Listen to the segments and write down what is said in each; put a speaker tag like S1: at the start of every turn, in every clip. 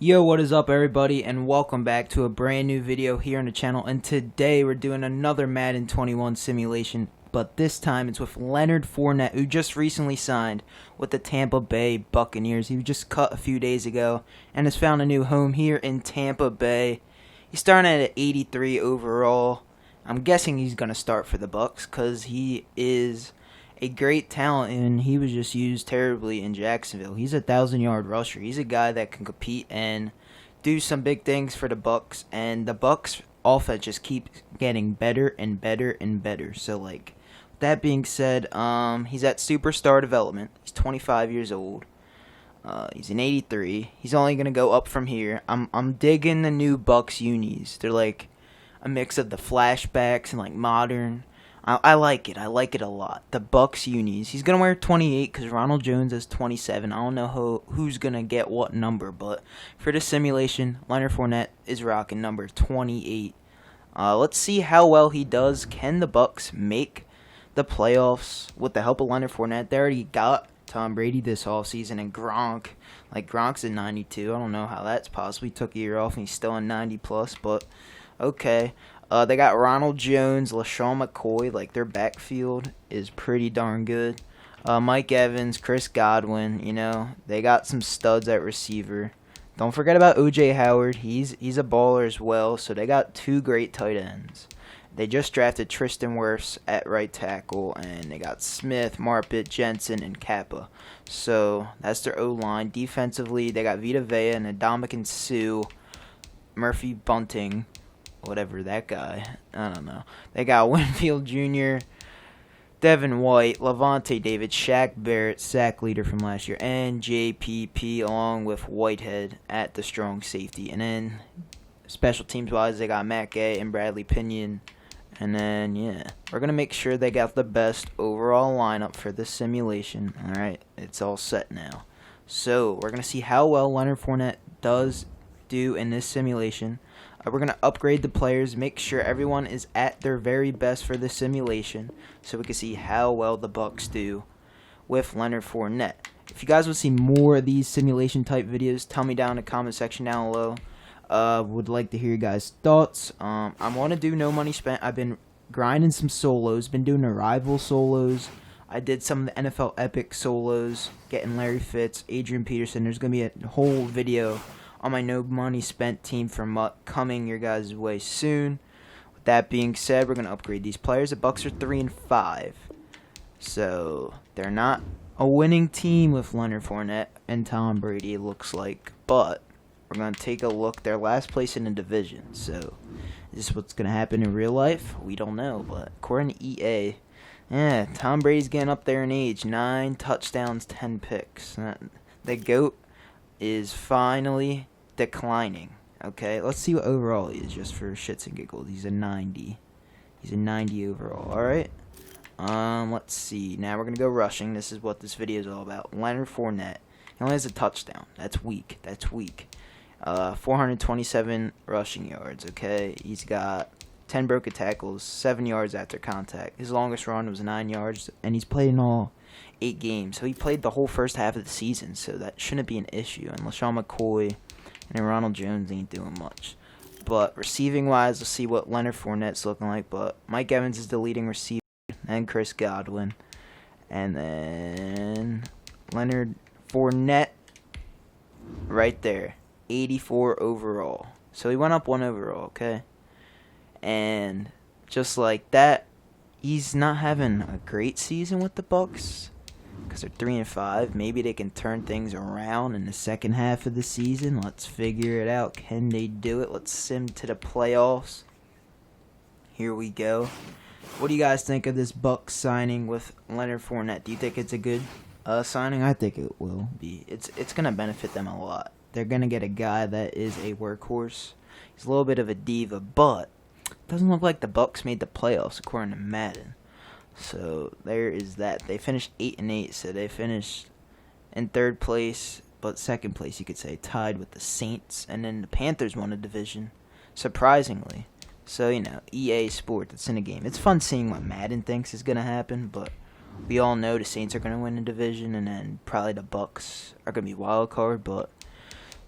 S1: Yo, what is up everybody, and welcome back to a brand new video here on the channel. And today we're doing another Madden 21 simulation, but this time it's with Leonard Fournette, who just recently signed with the Tampa Bay Buccaneers. He was just cut a few days ago and has found a new home here in Tampa Bay. He's starting at 83 overall. I'm guessing he's going to start for the Bucs because he is a great talent, and he was just used terribly in Jacksonville. He's a 1,000-yard rusher. He's a guy that can compete and do some big things for the Bucs, and the Bucs offense just keeps getting better and better and better. So, like, that being said, he's at superstar development. He's 25 years old. He's an 83. He's only gonna go up from here. I'm digging the new Bucs unis. They're like a mix of the flashbacks and like modern. I like it. I like it a lot. The Bucs unis. He's gonna wear 28 because Ronald Jones is 27. I don't know who's gonna get what number, but for this simulation, Leonard Fournette is rocking number 28. Let's see how well he does. Can the Bucs make the playoffs with the help of Leonard Fournette? They already got Tom Brady this offseason, and Gronk. Like, Gronk's in 92. I don't know how that's possible. He took a year off and he's still in 90 plus, but okay. They got Ronald Jones, LaShawn McCoy. Like, their backfield is pretty darn good. Mike Evans, Chris Godwin. You know, they got some studs at receiver. Don't forget about O.J. Howard. He's a baller as well. So they got two great tight ends. They just drafted Tristan Wirfs at right tackle, and they got Smith, Marpet, Jensen, and Kappa. So that's their O-line. Defensively, they got Vita Vea and Ndamukong Suh, Murphy Bunting, whatever that guy, I don't know. They got Winfield Jr., Devin White, Levante David, Shaq Barrett, sack leader from last year, and JPP along with Whitehead at the strong safety. And then special teams wise, they got Matt Gay and Bradley Pinion. And then, yeah, we're going to make sure they got the best overall lineup for this simulation. Alright, it's all set now. So, we're going to see how well Leonard Fournette does do in this simulation. We're going to upgrade the players, make sure everyone is at their very best for the simulation, so we can see how well the Bucs do with Leonard Fournette. If you guys want to see more of these simulation type videos, tell me down in the comment section down below. Would like to hear you guys' thoughts. I want to do no money spent. I've been grinding some solos, been doing the rival solos. I did some of the NFL Epic solos, getting Larry Fitz, Adrian Peterson. There's going to be a whole video on my no money spent team for Mutt coming your guys' way soon. With that being said, we're going to upgrade these players. The Bucs are 3-5. So they're not a winning team with Leonard Fournette and Tom Brady, it looks like. But we're going to take a look. They're last place in the division. So is this what's going to happen in real life? We don't know. But according to EA, yeah, Tom Brady's getting up there in age. 9 touchdowns, 10 picks. The GOAT is finally declining. Okay, let's see what overall he is, just for shits and giggles. He's a 90. He's a 90 overall. Alright. Let's see. Now we're going to go rushing. This is what this video is all about. Leonard Fournette. He only has a touchdown. That's weak. That's weak. 427 rushing yards. Okay, he's got 10 broken tackles, 7 yards after contact. His longest run was 9 yards, and he's played in all 8 games. So he played the whole first half of the season, so that shouldn't be an issue. And LaShawn McCoy and Ronald Jones ain't doing much. But receiving-wise, let's see what Leonard Fournette's looking like. But Mike Evans is the leading receiver, and Chris Godwin. And then Leonard Fournette right there, 84 overall. So he went up 1 overall, okay? And just like that, he's not having a great season with the Bucs because they're 3-5. Maybe they can turn things around in the second half of the season. Let's figure it out. Can they do it? Let's sim to the playoffs. Here we go. What do you guys think of this Bucs signing with Leonard Fournette? Do you think it's a good signing? I think it will be. It's going to benefit them a lot. They're going to get a guy that is a workhorse. He's a little bit of a diva, but it doesn't look like the Bucs made the playoffs according to Madden. So there is that. They finished 8-8, so they finished in 3rd place, but 2nd place you could say, tied with the Saints, and then the Panthers won a division, surprisingly. So, you know, EA Sport, it's in a game. It's fun seeing what Madden thinks is going to happen, but we all know the Saints are going to win the division, and then probably the Bucs are going to be wild card, but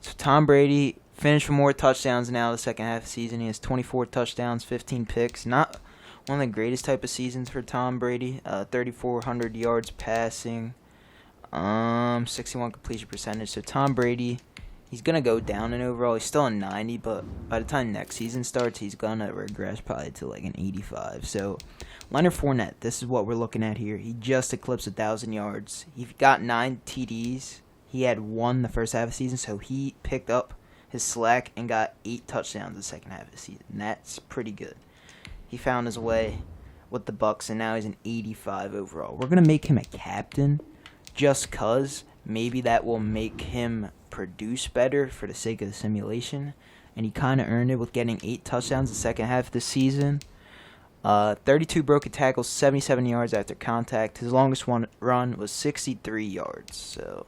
S1: So Tom Brady finished with more touchdowns now the second half of the season. He has 24 touchdowns, 15 picks. Not one of the greatest type of seasons for Tom Brady. 3,400 yards passing, 61 completion percentage. So Tom Brady, he's going to go down in overall. He's still a 90, but by the time next season starts, he's going to regress probably to like an 85. So Leonard Fournette, this is what we're looking at here. He just eclipsed 1,000 yards. He got 9 TDs. He had 1 the first half of the season, so he picked up his slack and got 8 touchdowns the second half of the season. That's pretty good. He found his way with the Bucs, and now he's an 85 overall. We're going to make him a captain just because maybe that will make him produce better for the sake of the simulation. And he kind of earned it with getting 8 touchdowns the second half of the season. 32 broken tackles, 77 yards after contact. His longest run was 63 yards. So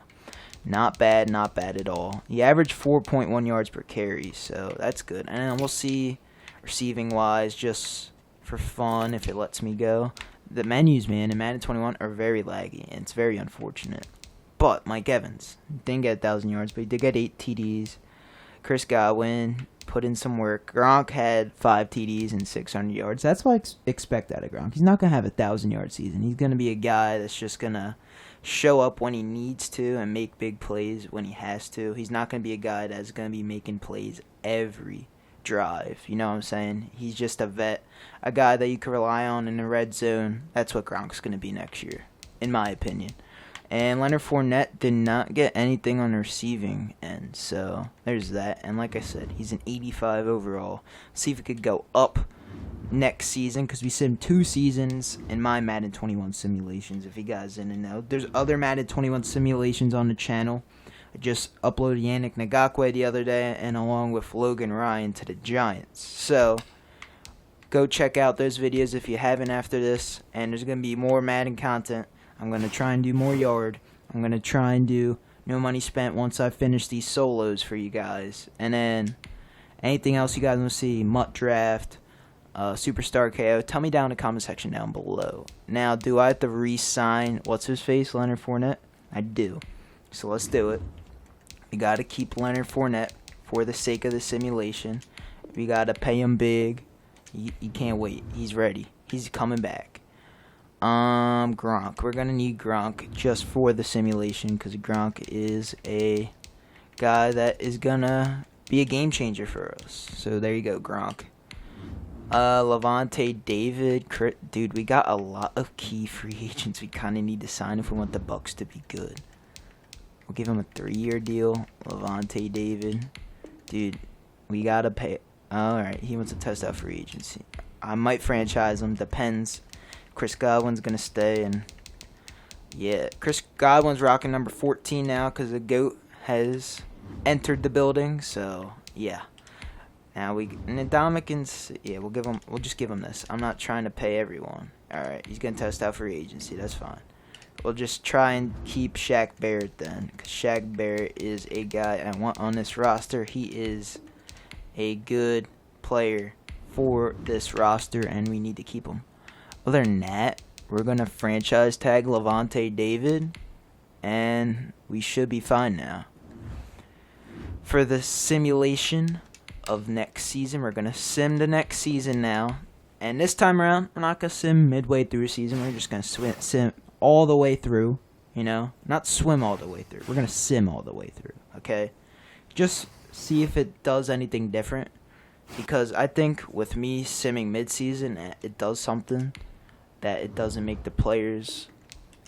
S1: not bad at all. He averaged 4.1 yards per carry, so that's good. And then we'll see receiving-wise, just for fun, if it lets me go. The menus, man, in Madden 21 are very laggy, and it's very unfortunate. But Mike Evans didn't get 1,000 yards, but he did get 8 TDs. Chris Godwin put in some work. Gronk had 5 TDs and 600 yards. That's what I expect out of Gronk. He's not going to have a 1,000-yard season. He's going to be a guy that's just going to show up when he needs to and make big plays when he has to. He's not going to be a guy that's going to be making plays every drive. You know what I'm saying? He's just a vet, a guy that you can rely on in the red zone. That's what Gronk's going to be next year, in my opinion. And Leonard Fournette did not get anything on the receiving end, so there's that. And like I said, he's an 85 overall. See if it could go up next season, because we sim 2 seasons in my Madden 21 simulations, if you guys didn't know. There's other Madden 21 simulations on the channel. I just uploaded Yannick Ngakoue the other day, and along with Logan Ryan to the Giants. So go check out those videos if you haven't after this, and there's going to be more Madden content. I'm going to try and do more yard. I'm going to try and do no money spent once I finish these solos for you guys. And then anything else you guys want to see, Mutt Draft, Superstar KO, tell me down in the comment section down below. Now, do I have to re-sign what's-his-face, Leonard Fournette? I do. So let's do it. We got to keep Leonard Fournette for the sake of the simulation. We got to pay him big. He can't wait. He's ready. He's coming back. Gronk. We're going to need Gronk just for the simulation, because Gronk is a guy that is going to be a game changer for us. So there you go, Gronk. Levante David. Dude, we got a lot of key free agents we kind of need to sign if we want the Bucs to be good. We'll give him a 3-year deal. Levante David. Dude, we got to pay. Alright, he wants to test out free agency. I might franchise him. Depends. Chris Godwin's going to stay, and yeah, Chris Godwin's rocking number 14 now because the GOAT has entered the building, so yeah. Now and Dominican's, yeah, we'll just give him this. I'm not trying to pay everyone. Alright, he's going to test out free agency, that's fine. We'll just try and keep Shaq Barrett then, because Shaq Barrett is a guy I want on this roster. He is a good player for this roster, and we need to keep him. Other than that, we're going to franchise tag Levante David, and we should be fine now. For the simulation of next season, we're going to sim the next season now. And this time around, we're not going to sim midway through the season. We're just going to sim all the way through, you know. Not swim all the way through. We're going to sim all the way through, okay? Just see if it does anything different. Because I think with me simming mid-season, it does something that it doesn't make the players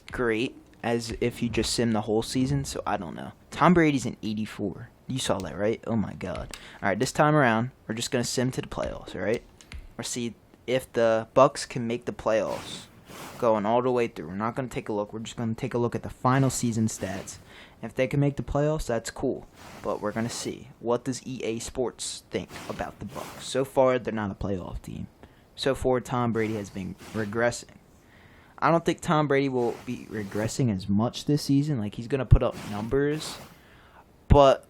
S1: great as if you just sim the whole season. So I don't know. Tom Brady's an 84. You saw that, right? Oh my god. Alright, this time around, we're just going to sim to the playoffs, alright? Or see if the Bucs can make the playoffs going all the way through. We're not going to take a look. We're just going to take a look at the final season stats. If they can make the playoffs, that's cool. But we're going to see. What does EA Sports think about the Bucs? So far, they're not a playoff team. So far, Tom Brady has been regressing. I don't think Tom Brady will be regressing as much this season. Like, he's going to put up numbers. But,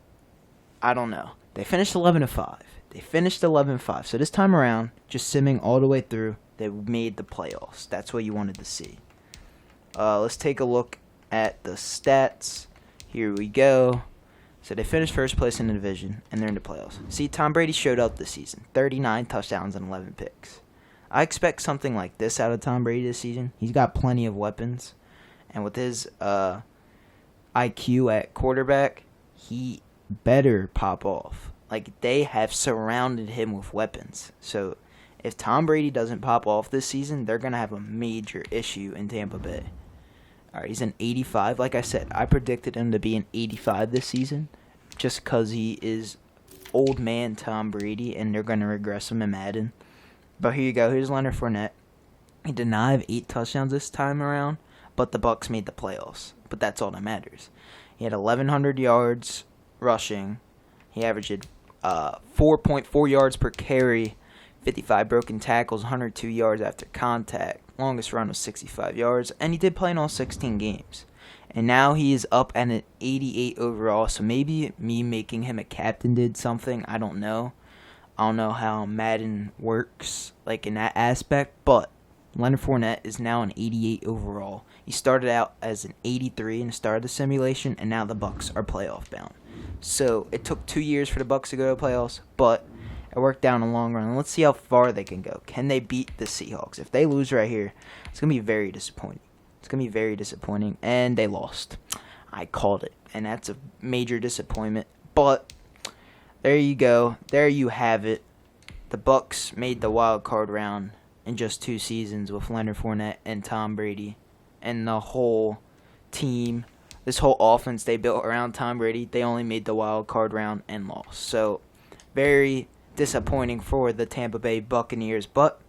S1: I don't know. They finished 11-5. They finished 11-5. So this time around, just simming all the way through, they made the playoffs. That's what you wanted to see. Let's take a look at the stats. Here we go. So they finished first place in the division, and they're in the playoffs. See, Tom Brady showed up this season. 39 touchdowns and 11 picks. I expect something like this out of Tom Brady this season. He's got plenty of weapons. And with his IQ at quarterback, he better pop off. Like, they have surrounded him with weapons. So if Tom Brady doesn't pop off this season, they're going to have a major issue in Tampa Bay. All right, he's an 85. Like I said, I predicted him to be an 85 this season just because he is old man Tom Brady, and they're going to regress him in Madden. But here you go. Here's Leonard Fournette. He did not have 8 touchdowns this time around, but the Bucs made the playoffs. But that's all that matters. He had 1,100 yards rushing. He averaged 4.4 yards per carry, 55 broken tackles, 102 yards after contact. Longest run was 65 yards, and he did play in all 16 games. And now he is up at an 88 overall, so maybe me making him a captain did something. I don't know. I don't know how Madden works, like in that aspect, but Leonard Fournette is now an 88 overall. He started out as an 83 in the start of the simulation, and now the Bucs are playoff bound. So it took 2 years for the Bucs to go to playoffs, but it worked out in the long run. And let's see how far they can go. Can they beat the Seahawks? If they lose right here, it's going to be very disappointing. It's going to be very disappointing. And they lost. I called it. And that's a major disappointment. But there you go. There you have it. The Bucs made the wild card round in just 2 seasons with Leonard Fournette and Tom Brady. And the whole team, this whole offense they built around Tom Brady, they only made the wild card round and lost. So very disappointing for the Tampa Bay Buccaneers, but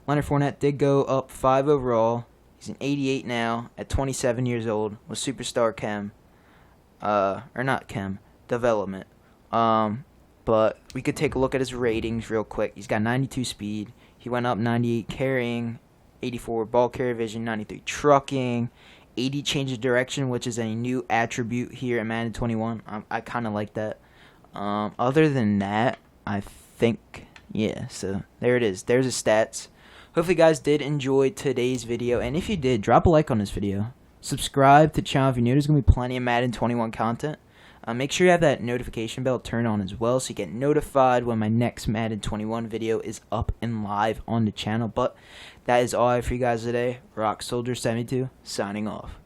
S1: Leonard Fournette did go up 5 overall. He's an 88 now at 27 years old with superstar development. But we could take a look at his ratings real quick. He's got 92 speed. He went up 98 carrying, 84 ball carrier vision, 93 trucking, 80 change of direction, which is a new attribute here at Madden 21. I kind of like that. Other than that, I think, yeah, so there it is. There's his stats. Hopefully you guys did enjoy today's video, and if you did, drop a like on this video. Subscribe to the channel if you're new. There's going to be plenty of Madden 21 content. Make sure you have that notification bell turned on as well so you get notified when my next Madden 21 video is up and live on the channel. But that is all I have for you guys today. Rock Soldier 72 signing off.